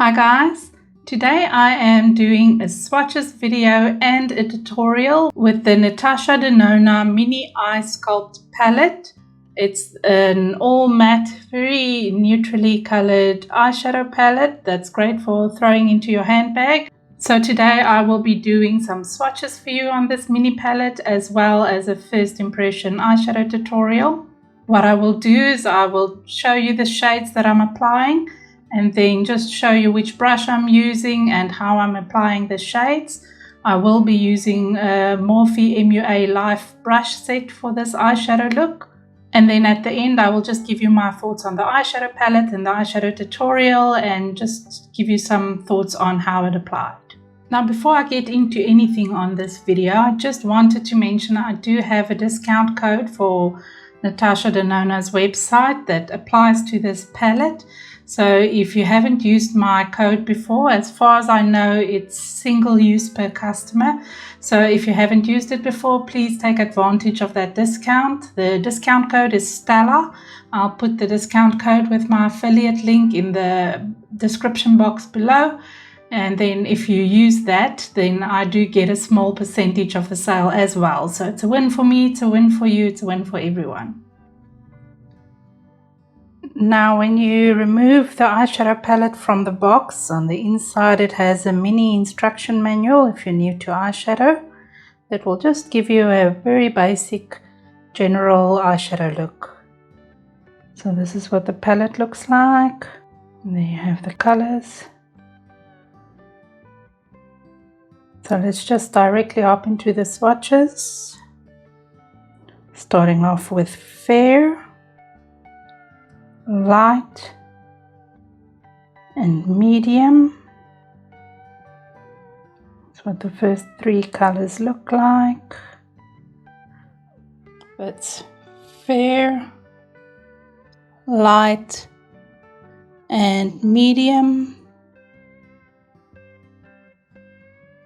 Hi guys, today I am doing a swatches video and a tutorial with the Natasha Denona Mini Eye Sculpt palette. It's an all matte, very neutrally colored eyeshadow palette that's great for throwing into your handbag. So today I will be doing some swatches for you on this mini palette as well as a first impression eyeshadow tutorial. What I will do is I will show you the shades that I'm applying and then just show you which brush I'm using and how I'm applying the shades. I will be using a Morphe MUA Life brush set for this eyeshadow look. And then at the end, I will just give you my thoughts on the eyeshadow palette and the eyeshadow tutorial and just give you some thoughts on how it applied. Now, before I get into anything on this video, I just wanted to mention I do have a discount code for Natasha Denona's website that applies to this palette. So if you haven't used my code before, as far as I know, it's single use per customer. So if you haven't used it before, please take advantage of that discount. The discount code is Stella. I'll put the discount code with my affiliate link in the description box below. And then if you use that, then I do get a small percentage of the sale as well. So it's a win for me, it's a win for you, it's a win for everyone. Now when you remove the eyeshadow palette from the box, on the inside it has a mini instruction manual if you're new to eyeshadow. That will just give you a very basic general eyeshadow look. So this is what the palette looks like. And there you have the colors. So let's just directly hop into the swatches. Starting off with fair, light and medium. That's what the first three colors look like. That's fair, light and medium.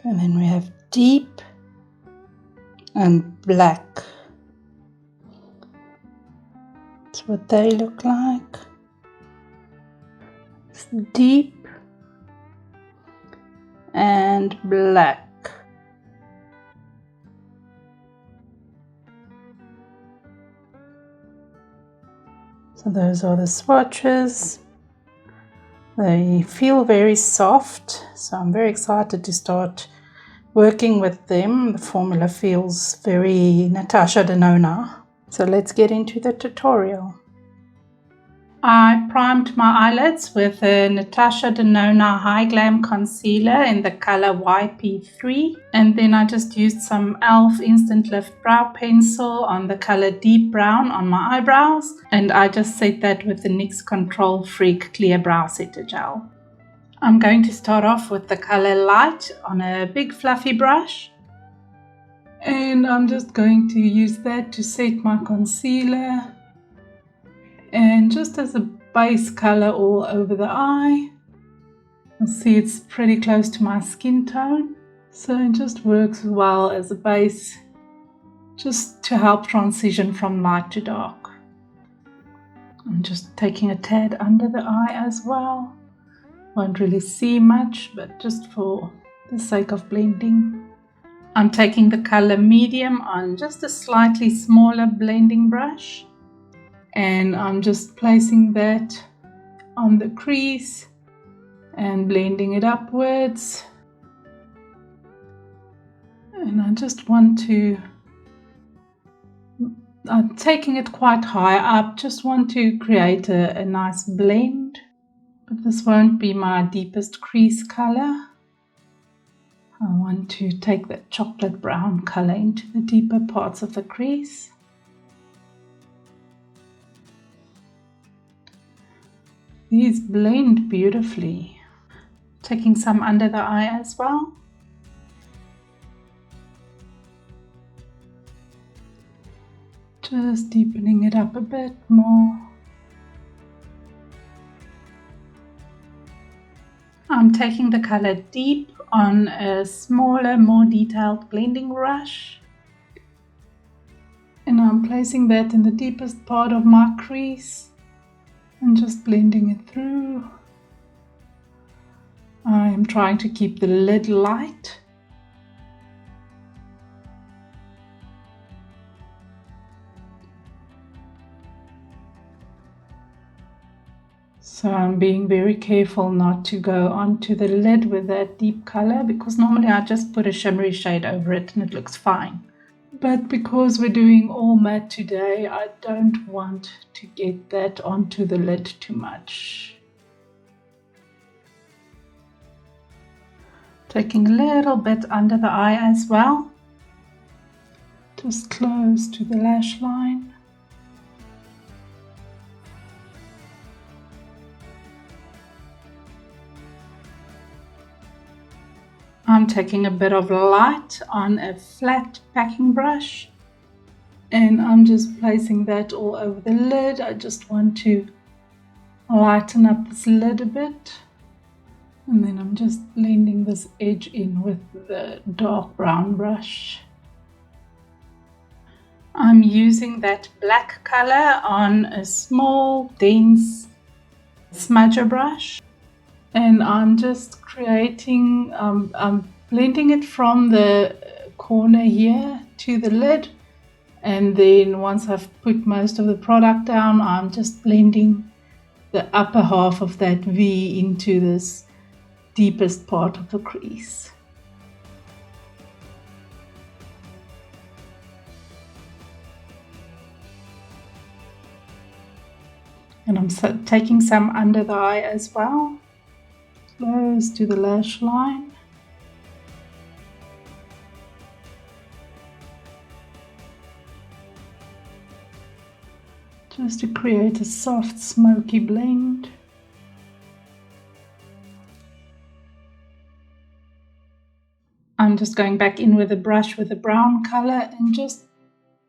And then we have deep and black. That's what they look like. It's deep and black. So those are the swatches. They feel very soft, so I'm very excited to start working with them. The formula feels very Natasha Denona. So let's get into the tutorial. I primed my eyelids with a Natasha Denona High Glam Concealer in the color YP3. And then I just used some e.l.f. Instant Lift Brow Pencil on the color Deep Brown on my eyebrows. And I just set that with the NYX Control Freak Clear Brow Setter Gel. I'm going to start off with the color Light on a big fluffy brush. And I'm just going to use that to set my concealer. And just as a base color all over the eye. You'll see it's pretty close to my skin tone. So it just works well as a base, just to help transition from light to dark. I'm just taking a tad under the eye as well. Won't really see much, but just for the sake of blending. I'm taking the color Medium on just a slightly smaller blending brush. And I'm just placing that on the crease and blending it upwards. And I just want to, I'm taking it quite high up, just want to create a nice blend. But this won't be my deepest crease color. I want to take that chocolate brown color into the deeper parts of the crease. These blend beautifully. Taking some under the eye as well. Just deepening it up a bit more. I'm taking the color Deep on a smaller, more detailed blending brush. And I'm placing that in the deepest part of my crease. And just blending it through. am trying to keep the lid light. So I'm being very careful not to go onto the lid with that deep color, because normally I just put a shimmery shade over it and it looks fine. But because we're doing all matte today, I don't want to get that onto the lid too much. Taking a little bit under the eye as well, just close to the lash line. I'm taking a bit of light on a flat packing brush and I'm just placing that all over the lid. I just want to lighten up this lid a bit, and then I'm just blending this edge in with the dark brown brush. I'm using that black color on a small dense smudger brush. And I'm just creating, I'm blending it from the corner here to the lid, and then once I've put most of the product down, I'm just blending the upper half of that V into this deepest part of the crease. And I'm taking some under the eye as well. Close to the lash line. Just to create a soft smoky blend. I'm just going back in with a brush with a brown color and just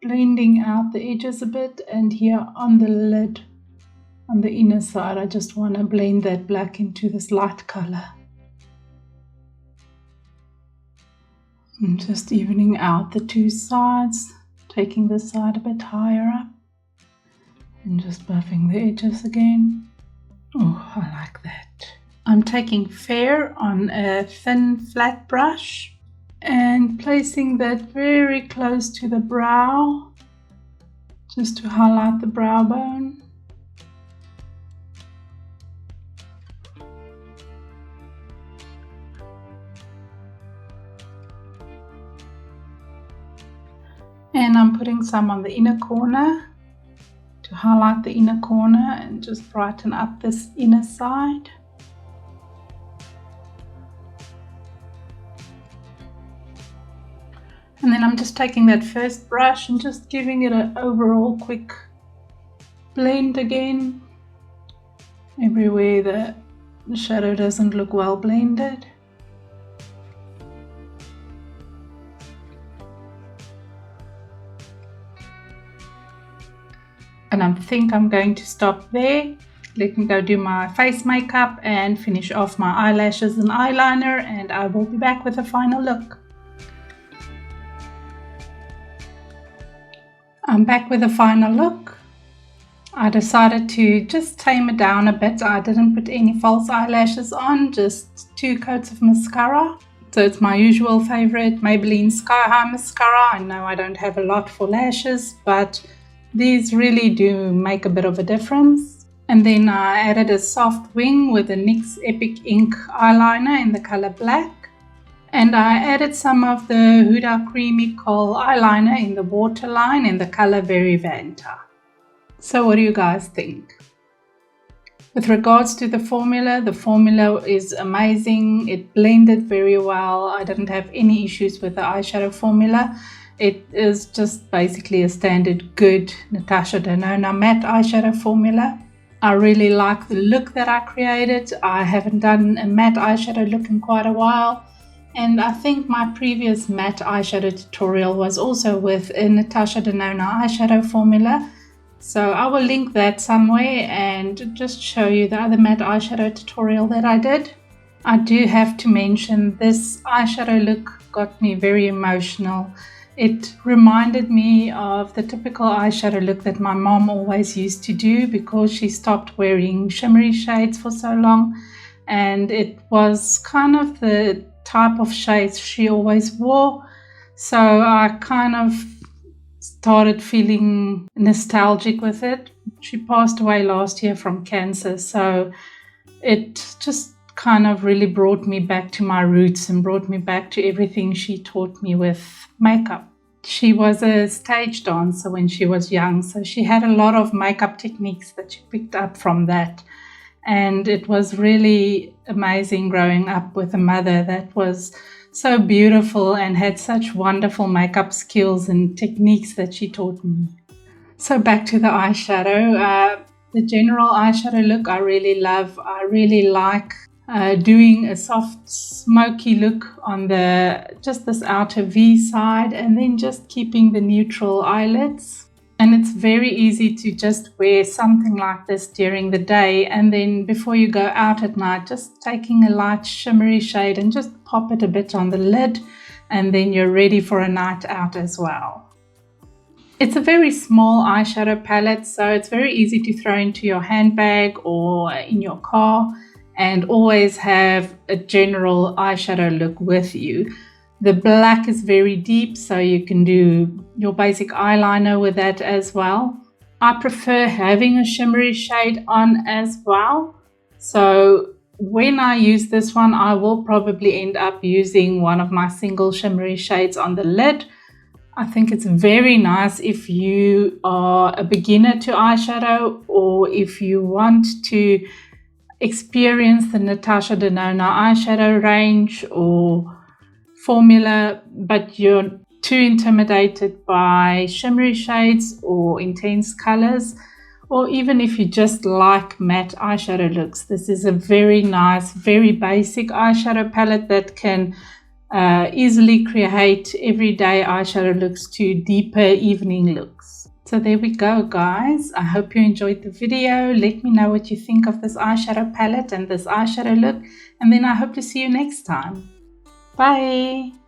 blending out the edges a bit, and here on the lid, on the inner side, I just want to blend that black into this light color. And just evening out the two sides, taking this side a bit higher up, and just buffing the edges again. Oh, I like that. I'm taking Fair on a thin flat brush and placing that very close to the brow, just to highlight the brow bone. And I'm putting some on the inner corner to highlight the inner corner and just brighten up this inner side. And then I'm just taking that first brush and just giving it an overall quick blend again, everywhere the shadow doesn't look well blended. And I think I'm going to stop there. Let me go do my face makeup and finish off my eyelashes and eyeliner, and I will be back with a final look. I'm back with a final look. I decided to just tame it down a bit. I didn't put any false eyelashes on, just 2 coats of mascara. So it's my usual favorite Maybelline Sky High mascara. I know I don't have a lot for lashes, but these really do make a bit of a difference. And then I added a soft wing with a NYX Epic Ink eyeliner in the color black. And I added some of the Huda Creamy Kohl eyeliner in the waterline in the color Very Vanta. So what do you guys think? With regards to the formula is amazing. It blended very well. I didn't have any issues with the eyeshadow formula. It is just basically a standard good Natasha Denona matte eyeshadow formula. I really like the look that I created. I haven't done a matte eyeshadow look in quite a while. And I think my previous matte eyeshadow tutorial was also with a Natasha Denona eyeshadow formula. So I will link that somewhere and just show you the other matte eyeshadow tutorial that I did. I do have to mention this eyeshadow look got me very emotional. It reminded me of the typical eyeshadow look that my mom always used to do because she stopped wearing shimmery shades for so long. and it was kind of the type of shades she always wore. So I kind of started feeling nostalgic with it. She passed away last year from cancer, so it just kind of really brought me back to my roots and brought me back to everything she taught me with makeup. She was a stage dancer when she was young, so she had a lot of makeup techniques that she picked up from that. And it was really amazing growing up with a mother that was so beautiful and had such wonderful makeup skills and techniques that she taught me. So back to the eyeshadow. The general eyeshadow look I really love. I really like doing a soft smoky look on just this outer V side, and then just keeping the neutral eyelids. And it's very easy to just wear something like this during the day, and then before you go out at night, just taking a light shimmery shade and just pop it a bit on the lid, and then you're ready for a night out as well. It's a very small eyeshadow palette, so it's very easy to throw into your handbag or in your car and always have a general eyeshadow look with you. The black is very deep, so you can do your basic eyeliner with that as well. I prefer having a shimmery shade on as well. So when I use this one, I will probably end up using one of my single shimmery shades on the lid. I think it's very nice if you are a beginner to eyeshadow, or if you want to experience the Natasha Denona eyeshadow range or formula, but you're too intimidated by shimmery shades or intense colors, or even if you just like matte eyeshadow looks. This is a very nice, very basic eyeshadow palette that can easily create everyday eyeshadow looks to deeper evening looks. So there we go, guys. I hope you enjoyed the video. Let me know what you think of this eyeshadow palette and this eyeshadow look, and then I hope to see you next time. Bye!